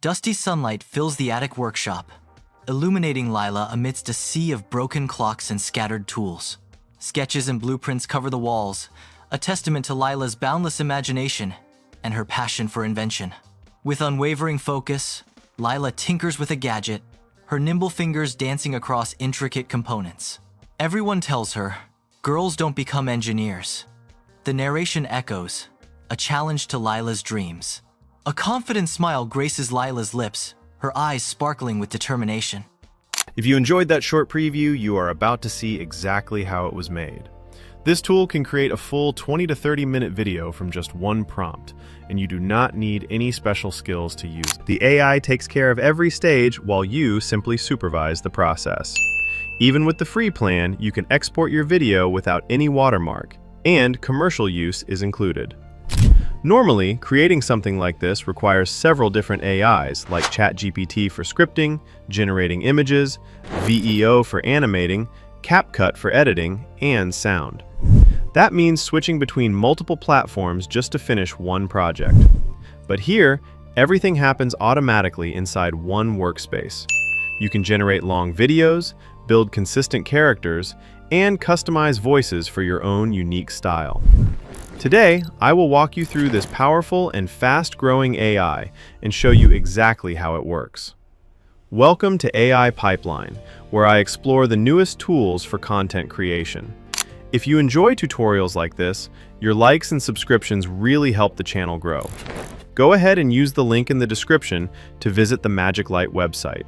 Dusty sunlight fills the attic workshop, illuminating Lila amidst a sea of broken clocks and scattered tools. Sketches and blueprints cover the walls, a testament to Lila's boundless imagination and her passion for invention. With unwavering focus, Lila tinkers with a gadget, her nimble fingers dancing across intricate components. Everyone tells her, girls don't become engineers. The narration echoes, a challenge to Lila's dreams. A confident smile graces Lila's lips, her eyes sparkling with determination. If you enjoyed that short preview, you are about to see exactly how it was made. This tool can create a full 20 to 30 minute video from just one prompt, and you do not need any special skills to use it. The AI takes care of every stage while you simply supervise the process. Even with the free plan, you can export your video without any watermark, and commercial use is included. Normally, creating something like this requires several different AIs like ChatGPT for scripting, generating images, VEO for animating, CapCut for editing, and sound. That means switching between multiple platforms just to finish one project. But here, everything happens automatically inside one workspace. You can generate long videos, build consistent characters, and customize voices for your own unique style. Today, I will walk you through this powerful and fast-growing AI and show you exactly how it works. Welcome to AI Pipeline, where I explore the newest tools for content creation. If you enjoy tutorials like this, your likes and subscriptions really help the channel grow. Go ahead and use the link in the description to visit the Magiclight website.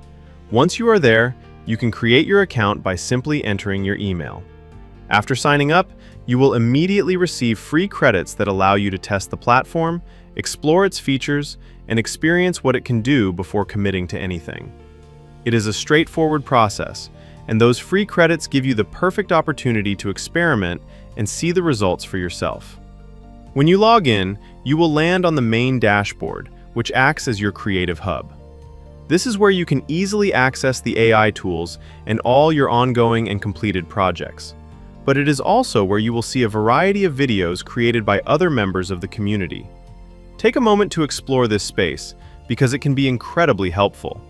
Once you are there, you can create your account by simply entering your email. After signing up, you will immediately receive free credits that allow you to test the platform, explore its features, and experience what it can do before committing to anything. It is a straightforward process, and those free credits give you the perfect opportunity to experiment and see the results for yourself. When you log in, you will land on the main dashboard, which acts as your creative hub. This is where you can easily access the AI tools and all your ongoing and completed projects. But it is also where you will see a variety of videos created by other members of the community. Take a moment to explore this space, because it can be incredibly helpful.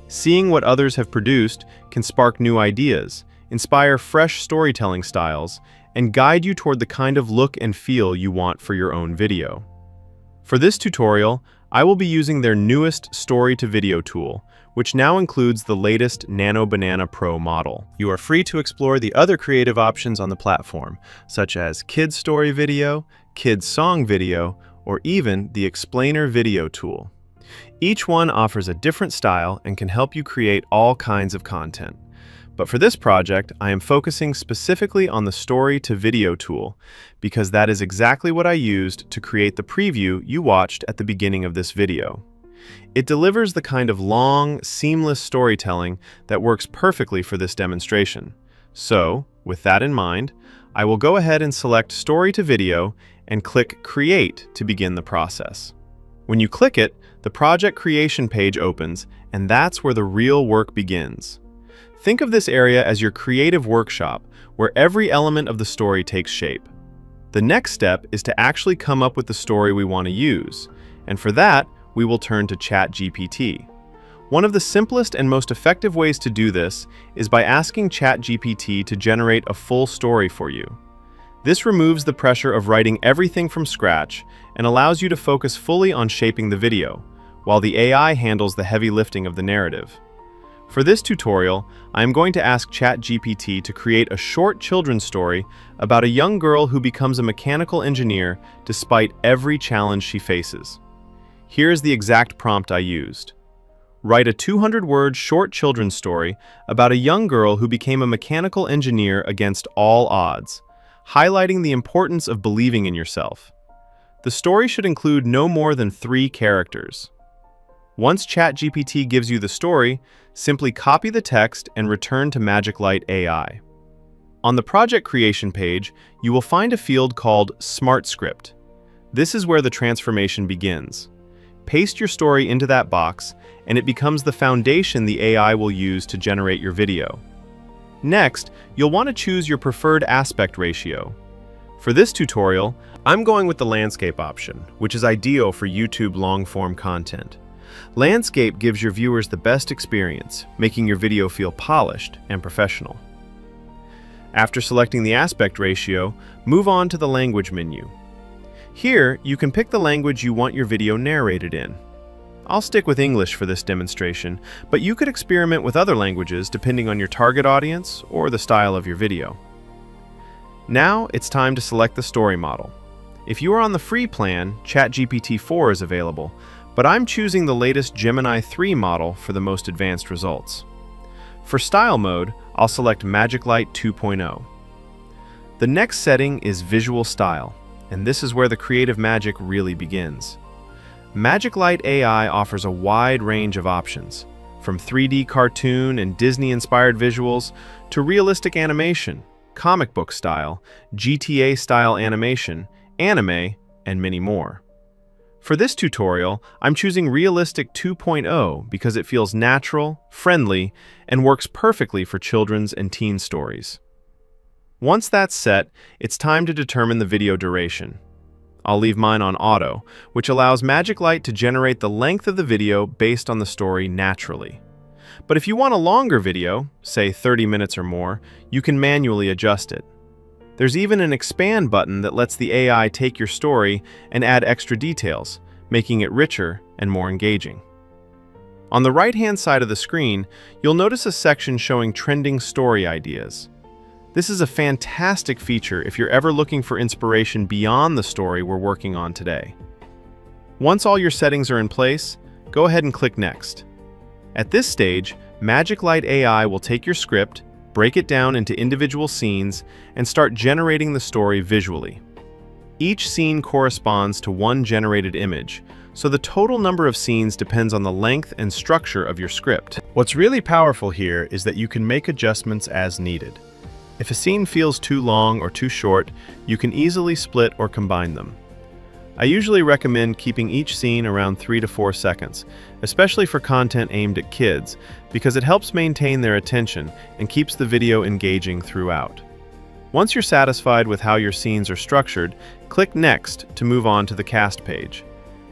Seeing what others have produced can spark new ideas, inspire fresh storytelling styles, and guide you toward the kind of look and feel you want for your own video. For this tutorial, I will be using their newest story-to-video tool, which now includes the latest Nano Banana Pro model. You are free to explore the other creative options on the platform, such as Kids Story Video, Kids Song Video, or even the Explainer Video tool. Each one offers a different style and can help you create all kinds of content. But for this project, I am focusing specifically on the story-to-video tool, because that is exactly what I used to create the preview you watched at the beginning of this video. It delivers the kind of long, seamless storytelling that works perfectly for this demonstration. So, with that in mind, I will go ahead and select Story to Video and click Create to begin the process. When you click it, the project creation page opens, and that's where the real work begins. Think of this area as your creative workshop, where every element of the story takes shape. The next step is to actually come up with the story we want to use, and for that, we will turn to ChatGPT. One of the simplest and most effective ways to do this is by asking ChatGPT to generate a full story for you. This removes the pressure of writing everything from scratch and allows you to focus fully on shaping the video, while the AI handles the heavy lifting of the narrative. For this tutorial, I am going to ask ChatGPT to create a short children's story about a young girl who becomes a mechanical engineer despite every challenge she faces. Here is the exact prompt I used. Write a 200-word short children's story about a young girl who became a mechanical engineer against all odds, highlighting the importance of believing in yourself. The story should include no more than 3 characters. Once ChatGPT gives you the story, simply copy the text and return to Magiclight AI. On the project creation page, you will find a field called Smart Script. This is where the transformation begins. Paste your story into that box, and it becomes the foundation the AI will use to generate your video. Next, you'll want to choose your preferred aspect ratio. For this tutorial, I'm going with the landscape option, which is ideal for YouTube long-form content. Landscape gives your viewers the best experience, making your video feel polished and professional. After selecting the aspect ratio, move on to the language menu. Here, you can pick the language you want your video narrated in. I'll stick with English for this demonstration, but you could experiment with other languages depending on your target audience or the style of your video. Now, it's time to select the story model. If you are on the free plan, ChatGPT 4 is available, but I'm choosing the latest Gemini 3 model for the most advanced results. For style mode, I'll select Magiclight 2.0. The next setting is visual style, and this is where the creative magic really begins. Magiclight AI offers a wide range of options, from 3D cartoon and Disney-inspired visuals to realistic animation, comic book style, GTA-style animation, anime, and many more. For this tutorial, I'm choosing Realistic 2.0 because it feels natural, friendly, and works perfectly for children's and teen stories. Once that's set, it's time to determine the video duration. I'll leave mine on auto, which allows Magiclight to generate the length of the video based on the story naturally. But if you want a longer video, say 30 minutes or more, you can manually adjust it. There's even an expand button that lets the AI take your story and add extra details, making it richer and more engaging. On the right-hand side of the screen, you'll notice a section showing trending story ideas. This is a fantastic feature if you're ever looking for inspiration beyond the story we're working on today. Once all your settings are in place, go ahead and click Next. At this stage, Magiclight AI will take your script, break it down into individual scenes, and start generating the story visually. Each scene corresponds to one generated image, so the total number of scenes depends on the length and structure of your script. What's really powerful here is that you can make adjustments as needed. If a scene feels too long or too short, you can easily split or combine them. I usually recommend keeping each scene around 3 to 4 seconds, especially for content aimed at kids, because it helps maintain their attention and keeps the video engaging throughout. Once you're satisfied with how your scenes are structured, click Next to move on to the cast page.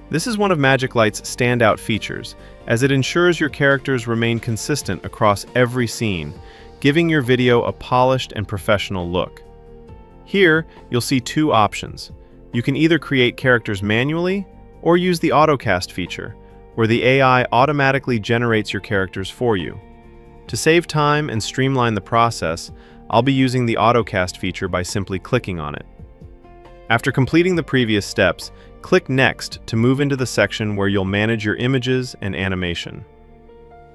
This is one of Magiclight's standout features, as it ensures your characters remain consistent across every scene, giving your video a polished and professional look. Here, you'll see two options. You can either create characters manually or use the AutoCast feature, where the AI automatically generates your characters for you. To save time and streamline the process, I'll be using the AutoCast feature by simply clicking on it. After completing the previous steps, click Next to move into the section where you'll manage your images and animation.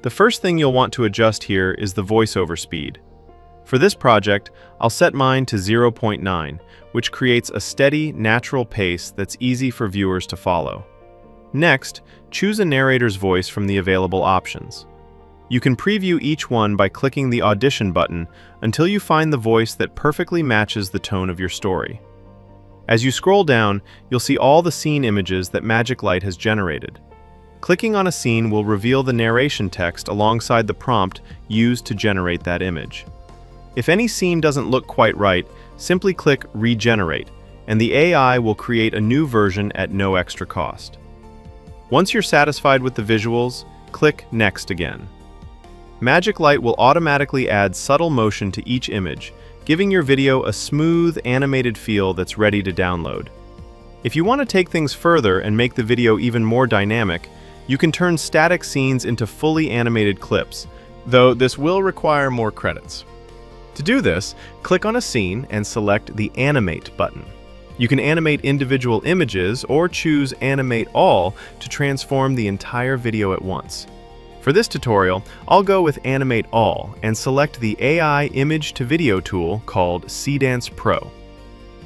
The first thing you'll want to adjust here is the voiceover speed. For this project, I'll set mine to 0.9, which creates a steady, natural pace that's easy for viewers to follow. Next, choose a narrator's voice from the available options. You can preview each one by clicking the Audition button until you find the voice that perfectly matches the tone of your story. As you scroll down, you'll see all the scene images that Magiclight has generated. Clicking on a scene will reveal the narration text alongside the prompt used to generate that image. If any scene doesn't look quite right, simply click Regenerate, and the AI will create a new version at no extra cost. Once you're satisfied with the visuals, click Next again. Magiclight will automatically add subtle motion to each image, giving your video a smooth, animated feel that's ready to download. If you want to take things further and make the video even more dynamic, you can turn static scenes into fully animated clips, though this will require more credits. To do this, click on a scene and select the Animate button. You can animate individual images or choose Animate All to transform the entire video at once. For this tutorial, I'll go with Animate All and select the AI image-to-video tool called Cdance Pro.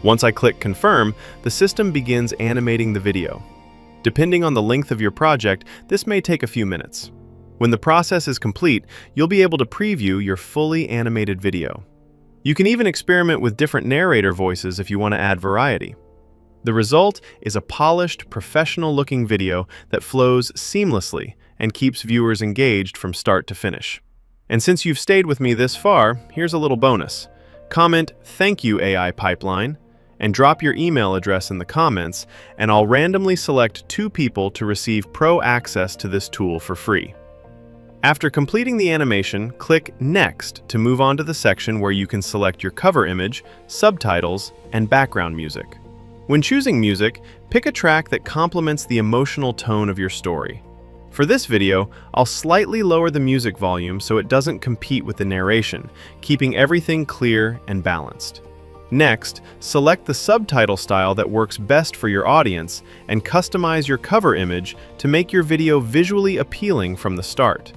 Once I click Confirm, the system begins animating the video. Depending on the length of your project, this may take a few minutes. When the process is complete, you'll be able to preview your fully animated video. You can even experiment with different narrator voices if you want to add variety. The result is a polished, professional-looking video that flows seamlessly and keeps viewers engaged from start to finish. And since you've stayed with me this far, here's a little bonus. Comment "Thank you, AI Pipeline," and drop your email address in the comments, and I'll randomly select 2 people to receive pro access to this tool for free. After completing the animation, click Next to move on to the section where you can select your cover image, subtitles, and background music. When choosing music, pick a track that complements the emotional tone of your story. For this video, I'll slightly lower the music volume so it doesn't compete with the narration, keeping everything clear and balanced. Next, select the subtitle style that works best for your audience and customize your cover image to make your video visually appealing from the start.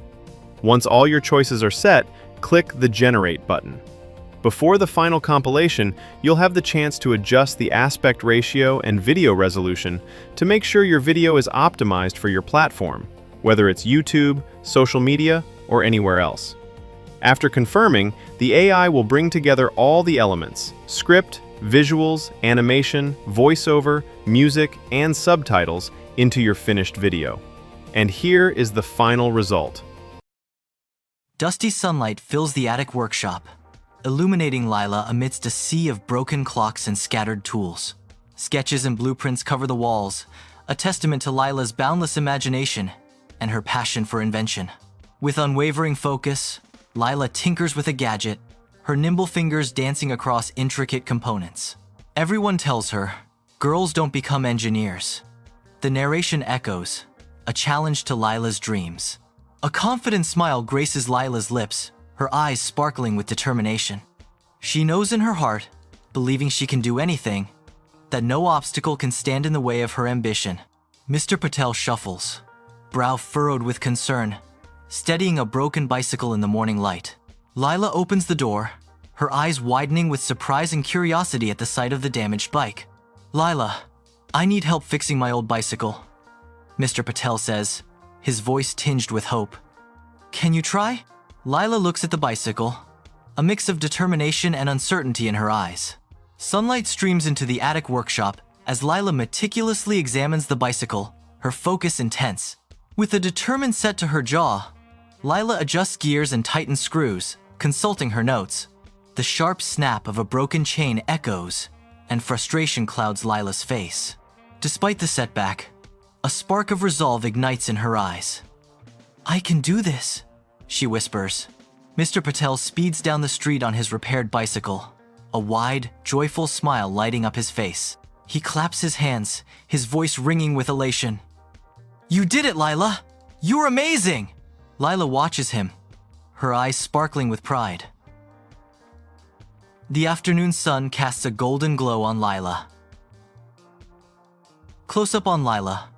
Once all your choices are set, click the Generate button. Before the final compilation, you'll have the chance to adjust the aspect ratio and video resolution to make sure your video is optimized for your platform, whether it's YouTube, social media, or anywhere else. After confirming, the AI will bring together all the elements: script, visuals, animation, voiceover, music, and subtitles into your finished video. And here is the final result. Dusty sunlight fills the attic workshop, illuminating Lila amidst a sea of broken clocks and scattered tools. Sketches and blueprints cover the walls, a testament to Lila's boundless imagination and her passion for invention. With unwavering focus, Lila tinkers with a gadget, her nimble fingers dancing across intricate components. Everyone tells her, girls don't become engineers. The narration echoes, a challenge to Lila's dreams. A confident smile graces Lila's lips, her eyes sparkling with determination. She knows in her heart, believing she can do anything, that no obstacle can stand in the way of her ambition. Mr. Patel shuffles, brow furrowed with concern, steadying a broken bicycle in the morning light. Lila opens the door, her eyes widening with surprise and curiosity at the sight of the damaged bike. Lila, I need help fixing my old bicycle, Mr. Patel says, his voice tinged with hope. Can you try? Lila looks at the bicycle, a mix of determination and uncertainty in her eyes. Sunlight streams into the attic workshop as Lila meticulously examines the bicycle, her focus intense. With a determined set to her jaw, Lila adjusts gears and tightens screws, consulting her notes. The sharp snap of a broken chain echoes, and frustration clouds Lila's face. Despite the setback, a spark of resolve ignites in her eyes. I can do this, she whispers. Mr. Patel speeds down the street on his repaired bicycle, a wide, joyful smile lighting up his face. He claps his hands, his voice ringing with elation. You did it, Lila! You're amazing! Lila watches him, her eyes sparkling with pride. The afternoon sun casts a golden glow on Lila. Close up on Lila,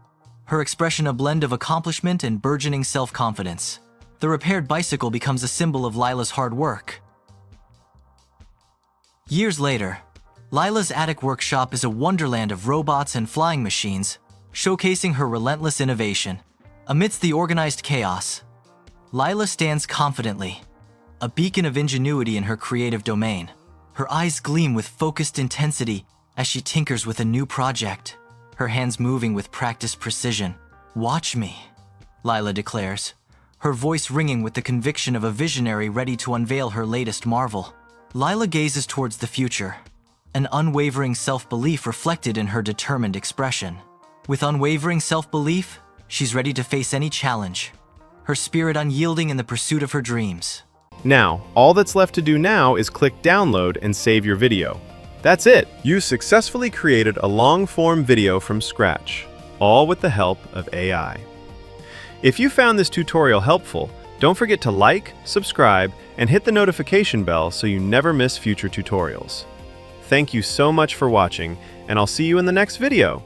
her expression a blend of accomplishment and burgeoning self-confidence. The repaired bicycle becomes a symbol of Lila's hard work. Years later, Lila's attic workshop is a wonderland of robots and flying machines, showcasing her relentless innovation. Amidst the organized chaos, Lila stands confidently, a beacon of ingenuity in her creative domain. Her eyes gleam with focused intensity as she tinkers with a new project, her hands moving with practiced precision. Watch me, Lila declares, her voice ringing with the conviction of a visionary ready to unveil her latest marvel. Lila gazes towards the future, an unwavering self-belief reflected in her determined expression. With unwavering self-belief, she's ready to face any challenge, her spirit unyielding in the pursuit of her dreams. Now, all that's left to do now is click download and save your video. That's it! You successfully created a long-form video from scratch, all with the help of AI. If you found this tutorial helpful, don't forget to like, subscribe, and hit the notification bell so you never miss future tutorials. Thank you so much for watching, and I'll see you in the next video!